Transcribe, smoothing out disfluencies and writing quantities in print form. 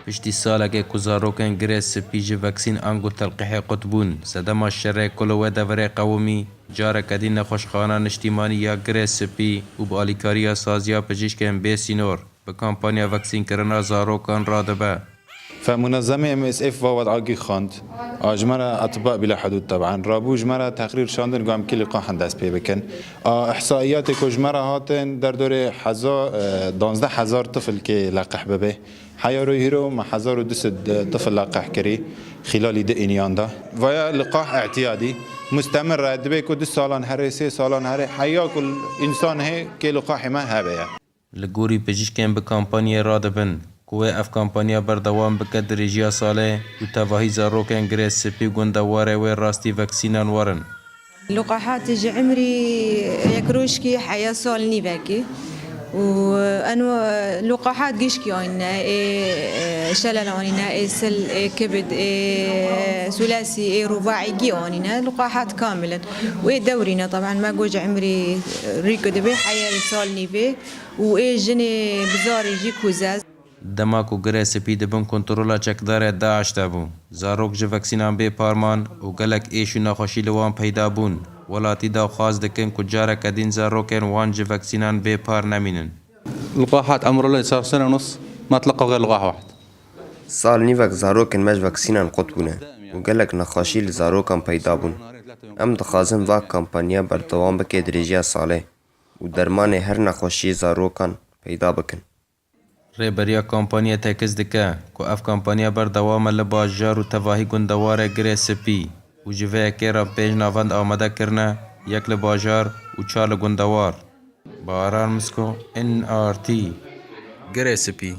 پشتی سالک کزاروکن گره سپی جی وکسین آنگو تلقیح قطبون سدما الشرع کلو دور قومی جاره کدی نخوشخانه نشتیمانی یا گره سپی و بالیکاریا سازیا پزشکن بسینور به کامپانیا وکسین کرنا زاروکان رادبه. فمنظمة MSF ووضع خاند أجمرة أطباء بلا حدود طبعا رابو جمرة تقرير شاندن قام كل لقاح دست پی بکن إحصائيات كجمرة هاتن در دور 12000 طفل كي لقح ببه حيارو هيرو مع 1200 طفل لقح كري خلال دقيقين ده ويا لقاح اعتيادي مستمر دبي كود سالان هري 3 سالان هري حيا كل إنسان هي كي لقاح ما هبه لگوری پزشکن به کامپانیا رادبن کوه اف کامپانیا بردوام بکد رژیا ساله و تواهی زاروکن گره سپی گندواره و راستی وکسینان ورن. لقاحات عمري يكروشكي حياة سال نيفاكي وأنو لقاحات جيشكي عنا شلل عنا سل كبد ثلاثي رباعي جي عنا لقاحات كاملا ودورينا طبعا ما جوج عمري ريكو دبي حياة سال نيفي وجني بزاري جي كوزاز دماغ و گره سپی دبن کنترولا چکدار داعش تابو زاروک جه وکسینان بی پارمان و گلک ایشو نخوشی لوان پیدا بون ولاتی دا خواست دکن کجاره کدین زاروکن وان جه وکسینان بی پار نمینن. لقاحات عمر الله صار سنة ونص ما تلقوا غير لقاح واحد. سال نيفك زاروكن مج وكسينان قطبونه وقالك نخاشي لزاروكن پیدا بون. ام دخازن واق کمپانیا بردوام بکه درجه ساله و درمان هر نخاشی زاروکن پیدا بکن. ریبریا کامپانیا تکز دکه که اف کامپانیا بردوام لباجار و تواهی گندواره گره سپی و جوه که را پیش ناوند آمده کرنه یک لباجار و 4 گندوار. باران مسکو NRT گره سپی